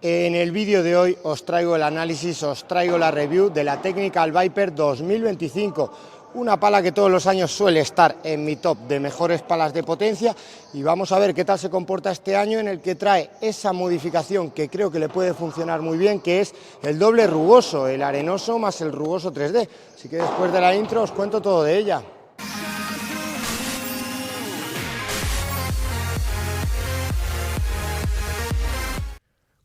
En el vídeo de hoy os traigo el análisis, os traigo la review de la Technical Viper 2025, una pala que todos los años suele estar en mi top de mejores palas de potencia, y vamos a ver qué tal se comporta este año, en el que trae esa modificación que creo que le puede funcionar muy bien, que es el doble rugoso, el arenoso más el rugoso 3D. Así que después de la intro os cuento todo de ella.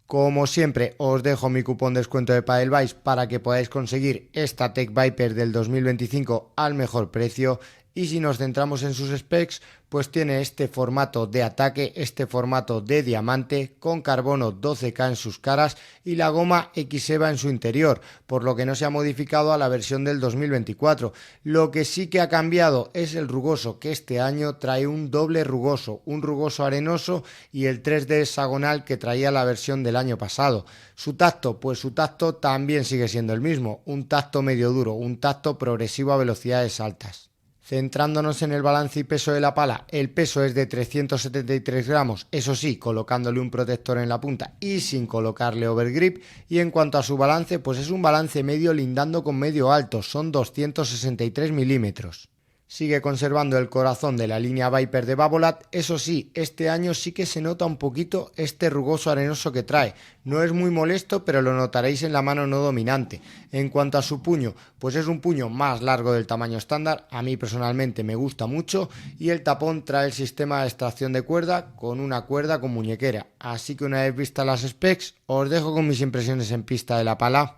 Como siempre, os dejo mi cupón de descuento de Padelwise para que podáis conseguir esta Tech Viper del 2025 al mejor precio. Y si nos centramos en sus specs, pues tiene este formato de ataque, este formato de diamante, con carbono 12K en sus caras y la goma X-EVA en su interior, por lo que no se ha modificado a la versión del 2024. Lo que sí que ha cambiado es el rugoso, que este año trae un doble rugoso, un rugoso arenoso y el 3D hexagonal que traía la versión del año pasado. Su tacto, pues su tacto también sigue siendo el mismo, un tacto medio duro, un tacto progresivo a velocidades altas. Centrándonos en el balance y peso de la pala, el peso es de 373 gramos, eso sí, colocándole un protector en la punta y sin colocarle overgrip. Y en cuanto a su balance, pues es un balance medio lindando con medio alto, son 263 milímetros. Sigue conservando el corazón de la línea Viper de Babolat, eso sí, este año sí que se nota un poquito este rugoso arenoso que trae. No es muy molesto, pero lo notaréis en la mano no dominante. En cuanto a su puño, pues es un puño más largo del tamaño estándar, a mí personalmente me gusta mucho, y el tapón trae el sistema de extracción de cuerda con una cuerda con muñequera. Así que una vez vistas las specs, os dejo con mis impresiones en pista de la pala.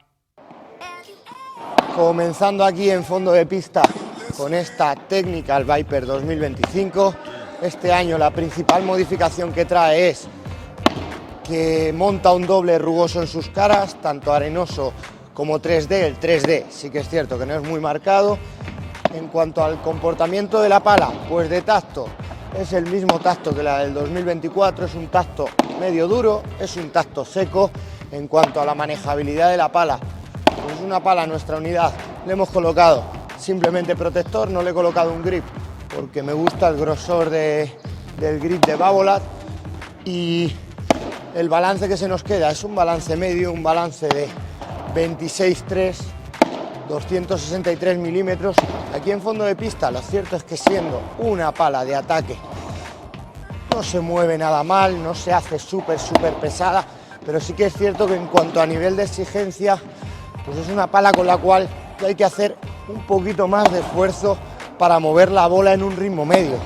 Comenzando aquí en fondo de pista con esta Technical Viper 2025, este año la principal modificación que trae es que monta un doble rugoso en sus caras, tanto arenoso como 3D, el 3D sí que es cierto que no es muy marcado. En cuanto al comportamiento de la pala, pues de tacto es el mismo tacto que la del 2024, es un tacto medio duro, es un tacto seco. En cuanto a la manejabilidad de la pala, pues una pala a nuestra unidad le hemos colocado simplemente protector, no le he colocado un grip porque me gusta el grosor del grip de Babolat, y el balance que se nos queda es un balance medio, un balance de 26,3, 263 milímetros. Aquí en fondo de pista lo cierto es que, siendo una pala de ataque, no se mueve nada mal, no se hace súper pesada, pero sí que es cierto que en cuanto a nivel de exigencia, pues es una pala con la cual hay que hacer un poquito más de esfuerzo para mover la bola en un ritmo medio,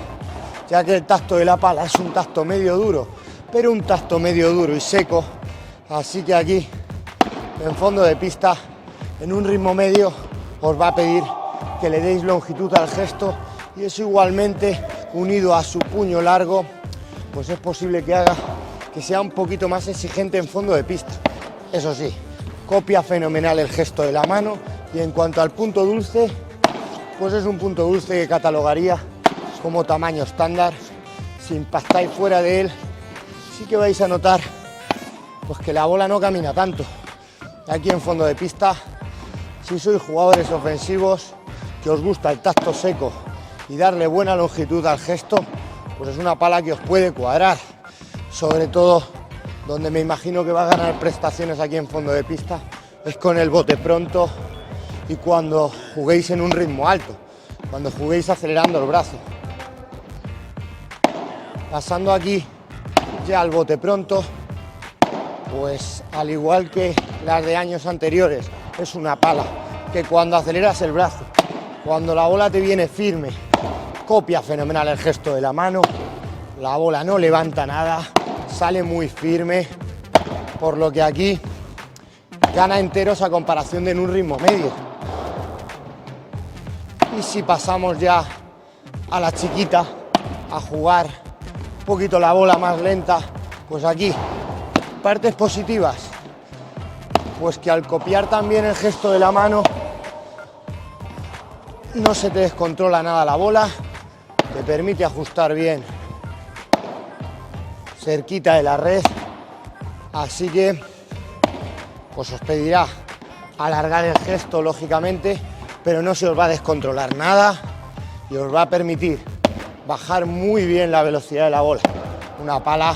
ya que el tacto de la pala es un tacto medio duro, pero un tacto medio duro y seco. Así que aquí en fondo de pista, en un ritmo medio, os va a pedir que le deis longitud al gesto, y eso igualmente, unido a su puño largo, pues es posible que haga que sea un poquito más exigente en fondo de pista. Eso sí, copia fenomenal el gesto de la mano. Y en cuanto al punto dulce, pues es un punto dulce que catalogaría como tamaño estándar. Si impactáis fuera de él, sí que vais a notar pues que la bola no camina tanto. Aquí en fondo de pista, si sois jugadores ofensivos, que os gusta el tacto seco y darle buena longitud al gesto, pues es una pala que os puede cuadrar. Sobre todo donde me imagino que va a ganar prestaciones aquí en fondo de pista es con el bote pronto y cuando juguéis en un ritmo alto, cuando juguéis acelerando el brazo. Pasando aquí ya al bote pronto, pues al igual que las de años anteriores, es una pala que cuando aceleras el brazo, cuando la bola te viene firme, copia fenomenal el gesto de la mano. La bola no levanta nada, sale muy firme, por lo que aquí gana enteros a comparación de en un ritmo medio. Y si pasamos ya a la chiquita, a jugar un poquito la bola más lenta, pues aquí, partes positivas, pues que al copiar también el gesto de la mano, no se te descontrola nada la bola, te permite ajustar bien cerquita de la red. Así que pues os pedirá alargar el gesto, lógicamente, pero no se os va a descontrolar nada y os va a permitir bajar muy bien la velocidad de la bola. Una pala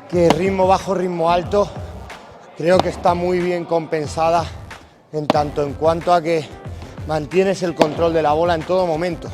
que ritmo bajo, ritmo alto, creo que está muy bien compensada en tanto en cuanto a que mantienes el control de la bola en todo momento.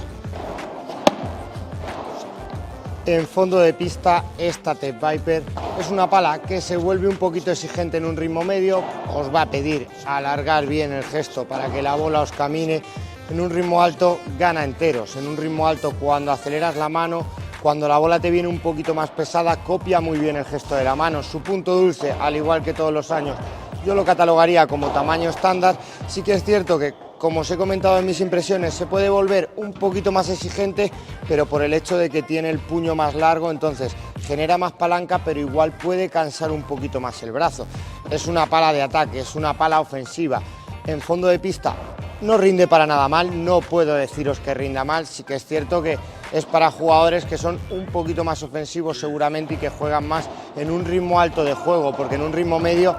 En fondo de pista, esta Tech Viper es una pala que se vuelve un poquito exigente en un ritmo medio. Os va a pedir alargar bien el gesto para que la bola os camine. En un ritmo alto gana enteros. En un ritmo alto, cuando aceleras la mano, cuando la bola te viene un poquito más pesada, copia muy bien el gesto de la mano. Su punto dulce, al igual que todos los años, yo lo catalogaría como tamaño estándar. Sí que es cierto que, como os he comentado en mis impresiones, se puede volver un poquito más exigente, pero por el hecho de que tiene el puño más largo, entonces genera más palanca, pero igual puede cansar un poquito más el brazo. Es una pala de ataque, es una pala ofensiva. En fondo de pista no rinde para nada mal, no puedo deciros que rinda mal. Sí que es cierto que es para jugadores que son un poquito más ofensivos seguramente y que juegan más en un ritmo alto de juego, porque en un ritmo medio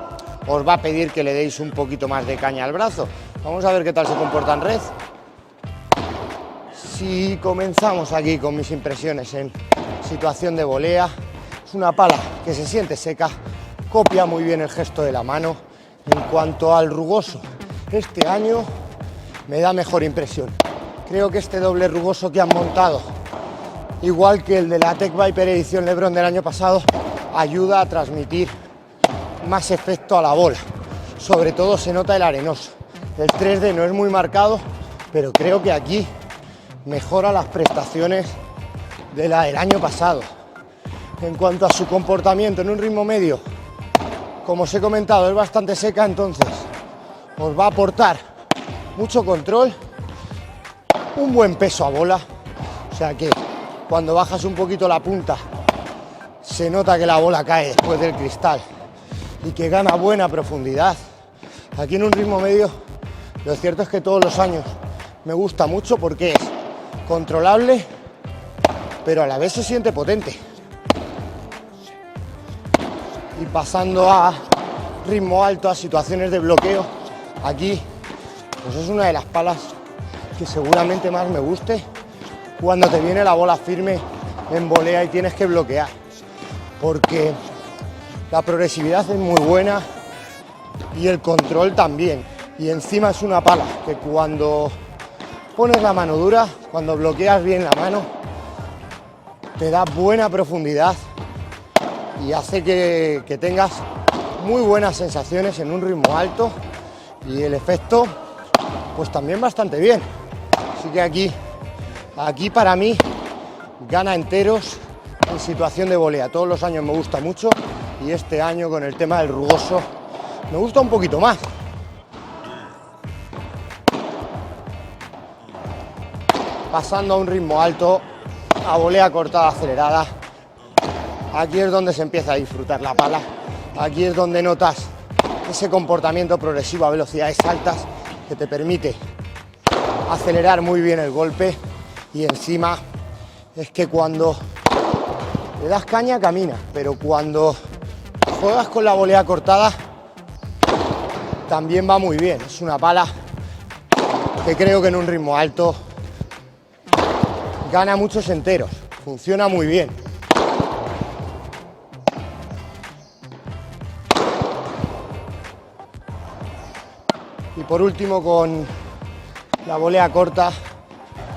os va a pedir que le deis un poquito más de caña al brazo. Vamos a ver qué tal se comporta en red. Si comenzamos aquí con mis impresiones en situación de volea, es una pala que se siente seca, copia muy bien el gesto de la mano. En cuanto al rugoso, este año me da mejor impresión. Creo que este doble rugoso que han montado, igual que el de la Tech Viper edición LeBron del año pasado, ayuda a transmitir más efecto a la bola. Sobre todo se nota el arenoso. El 3D no es muy marcado, pero creo que aquí mejora las prestaciones de la del año pasado. En cuanto a su comportamiento en un ritmo medio, como os he comentado, es bastante seca, entonces os va a aportar mucho control, un buen peso a bola, o sea que cuando bajas un poquito la punta se nota que la bola cae después del cristal y que gana buena profundidad. Aquí en un ritmo medio, lo cierto es que todos los años me gusta mucho porque es controlable, pero a la vez se siente potente. Y pasando a ritmo alto, a situaciones de bloqueo, aquí pues es una de las palas que seguramente más me guste cuando te viene la bola firme en volea y tienes que bloquear, porque la progresividad es muy buena y el control también. Y encima es una pala que cuando pones la mano dura, cuando bloqueas bien la mano, te da buena profundidad y hace que tengas muy buenas sensaciones en un ritmo alto, y el efecto pues también bastante bien. Así que aquí para mí gana enteros en situación de volea. Todos los años me gusta mucho y este año con el tema del rugoso me gusta un poquito más. Pasando a un ritmo alto, a volea cortada acelerada, aquí es donde se empieza a disfrutar la pala. Aquí es donde notas ese comportamiento progresivo a velocidades altas que te permite acelerar muy bien el golpe, y encima es que cuando le das caña camina, pero cuando juegas con la volea cortada también va muy bien. Es una pala que creo que en un ritmo alto gana muchos enteros, funciona muy bien. Y por último, con la volea corta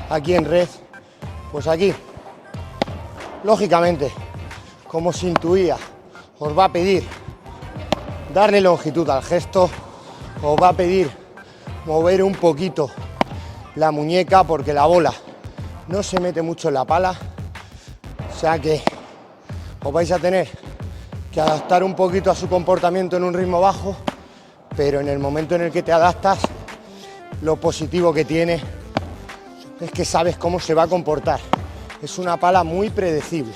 aquí en red, pues aquí, lógicamente, como se intuía, os va a pedir darle longitud al gesto, os va a pedir mover un poquito la muñeca porque la bola no se mete mucho en la pala, o sea que os vais a tener que adaptar un poquito a su comportamiento en un ritmo bajo, pero en el momento en el que te adaptas, lo positivo que tiene es que sabes cómo se va a comportar. Es una pala muy predecible.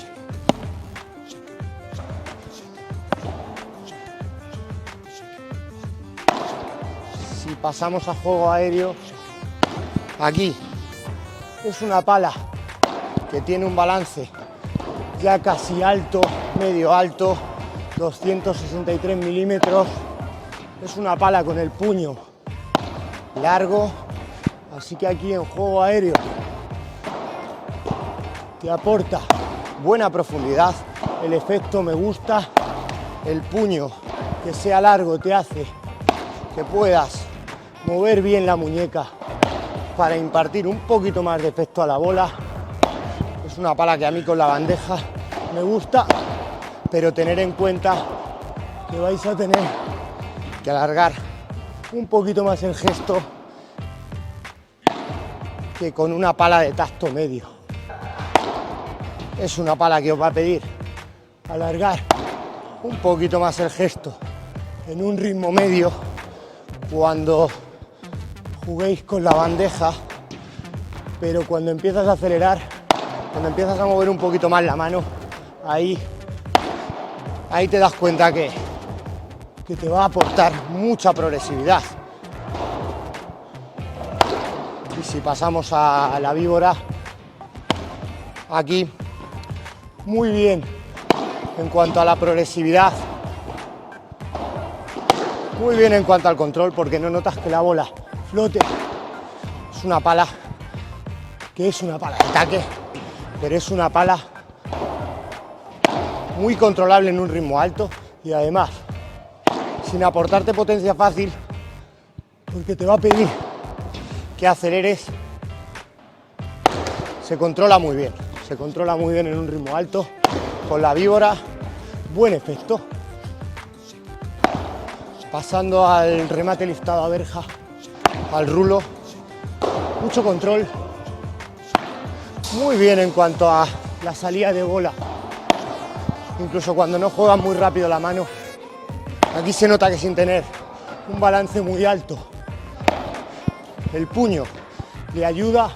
Si pasamos a juego aéreo, aquí es una pala que tiene un balance ya casi alto, medio alto, 263 milímetros. Es una pala con el puño largo, así que aquí en juego aéreo te aporta buena profundidad. El efecto me gusta, el puño que sea largo te hace que puedas mover bien la muñeca para impartir un poquito más de efecto a la bola. Es una pala que a mí con la bandeja me gusta, pero tener en cuenta que vais a tener que alargar un poquito más el gesto que con una pala de tacto medio. Es una pala que os va a pedir alargar un poquito más el gesto en un ritmo medio cuando juguéis con la bandeja, pero cuando empiezas a acelerar, cuando empiezas a mover un poquito más la mano, ahí te das cuenta que te va a aportar mucha progresividad. Y si pasamos a la víbora, aquí muy bien en cuanto a la progresividad, muy bien en cuanto al control, porque no notas que la bola flote. Es una pala que es una pala de ataque, pero es una pala muy controlable en un ritmo alto y además sin aportarte potencia fácil, porque te va a pedir que aceleres. Se controla muy bien en un ritmo alto. Con la víbora, buen efecto. Pasando al remate liftado a verja, al rulo, mucho control. Muy bien en cuanto a la salida de bola, incluso cuando no juegan muy rápido la mano. Aquí se nota que sin tener un balance muy alto, el puño le ayuda.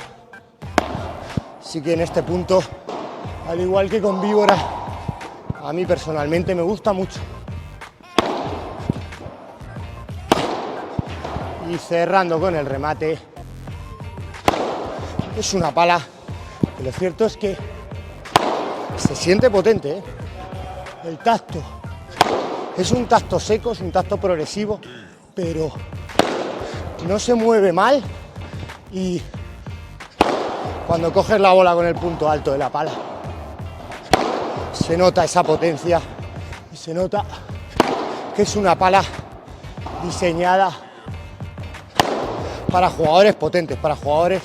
Así que en este punto, al igual que con víbora, a mí personalmente me gusta mucho. Y cerrando con el remate, es una pala que lo cierto es que se siente potente, ¿eh? El tacto es un tacto seco, es un tacto progresivo, pero no se mueve mal. Y cuando coges la bola con el punto alto de la pala, se nota esa potencia y se nota que es una pala diseñada para jugadores potentes, para jugadores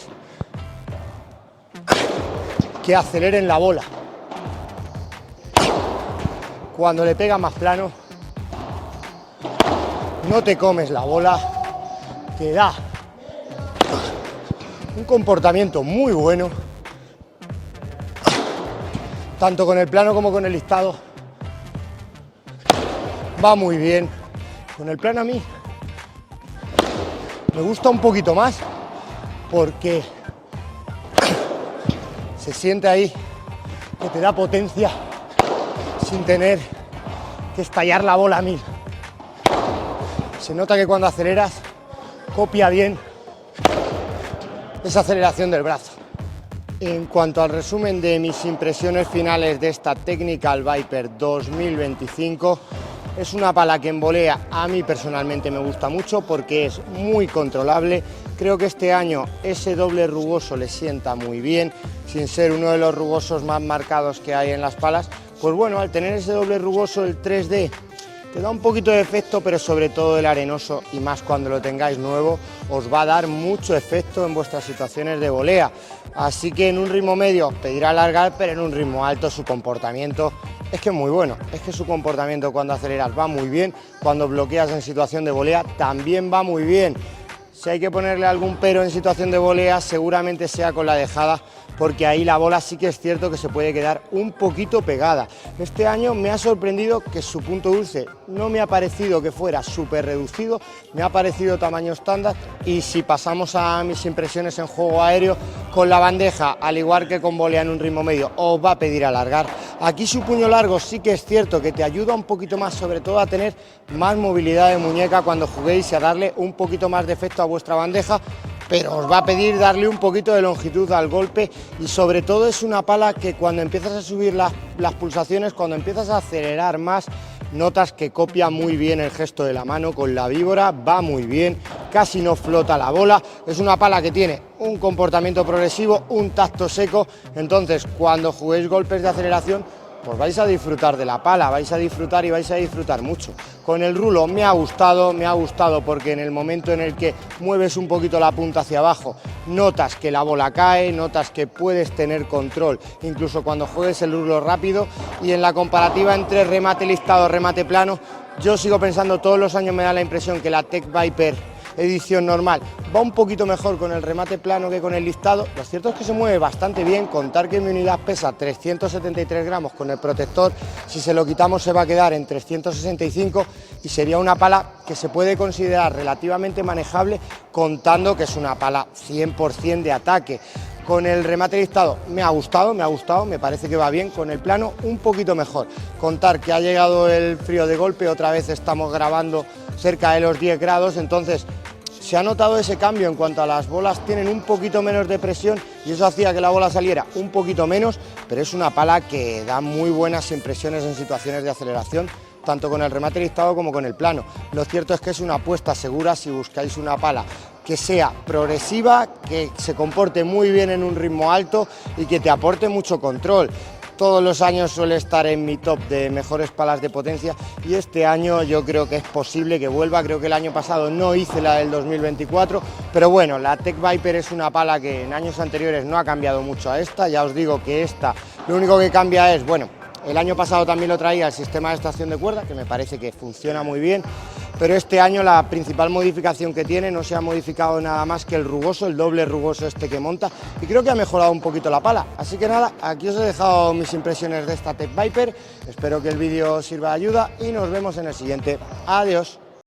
que aceleren la bola. Cuando le pegas más plano, no te comes la bola, te da un comportamiento muy bueno, tanto con el plano como con el listado. Va muy bien. Con el plano a mí me gusta un poquito más porque se siente ahí que te da potencia sin tener que estallar la bola a 1000. Se nota que cuando aceleras copia bien esa aceleración del brazo. En cuanto al resumen de mis impresiones finales de esta Technical Viper 2025, es una pala que en volea a mí personalmente me gusta mucho porque es muy controlable. Creo que este año ese doble rugoso le sienta muy bien, sin ser uno de los rugosos más marcados que hay en las palas. Pues bueno, al tener ese doble rugoso, el 3D te da un poquito de efecto, pero sobre todo el arenoso, y más cuando lo tengáis nuevo, os va a dar mucho efecto en vuestras situaciones de volea. Así que en un ritmo medio pedirá alargar, pero en un ritmo alto su comportamiento es que es muy bueno. Es que su comportamiento cuando aceleras va muy bien, cuando bloqueas en situación de volea también va muy bien. Si hay que ponerle algún pero en situación de volea, seguramente sea con la dejada, porque ahí la bola sí que es cierto que se puede quedar un poquito pegada. Este año me ha sorprendido que su punto dulce no me ha parecido que fuera súper reducido, me ha parecido tamaño estándar. Y si pasamos a mis impresiones en juego aéreo, con la bandeja, al igual que con volea en un ritmo medio, os va a pedir alargar. Aquí su puño largo sí que es cierto que te ayuda un poquito más, sobre todo a tener más movilidad de muñeca cuando juguéis y a darle un poquito más de efecto a vuestra bandeja, pero os va a pedir darle un poquito de longitud al golpe. Y sobre todo es una pala que cuando empiezas a subir las pulsaciones, cuando empiezas a acelerar más, notas que copia muy bien el gesto de la mano. Con la víbora va muy bien, casi no flota la bola. Es una pala que tiene un comportamiento progresivo, un tacto seco, entonces cuando juguéis golpes de aceleración, pues vais a disfrutar de la pala, vais a disfrutar y vais a disfrutar mucho. Con el rulo me ha gustado porque en el momento en el que mueves un poquito la punta hacia abajo, notas que la bola cae, notas que puedes tener control, incluso cuando juegues el rulo rápido. Y en la comparativa entre remate listado, remate plano, yo sigo pensando, todos los años me da la impresión que la Tech Viper edición normal va un poquito mejor con el remate plano que con el listado. Lo cierto es que se mueve bastante bien. Contar que mi unidad pesa 373 gramos con el protector, si se lo quitamos se va a quedar en 365 y sería una pala que se puede considerar relativamente manejable, contando que es una pala 100% de ataque. Con el remate listado me ha gustado, me parece que va bien. Con el plano un poquito mejor. Contar que ha llegado el frío de golpe, otra vez estamos grabando cerca de los 10 grados, entonces se ha notado ese cambio en cuanto a las bolas, tienen un poquito menos de presión y eso hacía que la bola saliera un poquito menos, pero es una pala que da muy buenas impresiones en situaciones de aceleración, tanto con el remate listado como con el plano. Lo cierto es que es una apuesta segura si buscáis una pala que sea progresiva, que se comporte muy bien en un ritmo alto y que te aporte mucho control. Todos los años suele estar en mi top de mejores palas de potencia y este año yo creo que es posible que vuelva. Creo que el año pasado no hice la del 2024, pero bueno, la Tech Viper es una pala que en años anteriores no ha cambiado mucho a esta. Ya os digo que esta lo único que cambia es, bueno, el año pasado también lo traía el sistema de extracción de cuerda, que me parece que funciona muy bien, pero este año la principal modificación que tiene, no se ha modificado nada más que el rugoso, el doble rugoso este que monta, y creo que ha mejorado un poquito la pala. Así que nada, aquí os he dejado mis impresiones de esta Tech Viper, espero que el vídeo os sirva de ayuda y nos vemos en el siguiente. Adiós.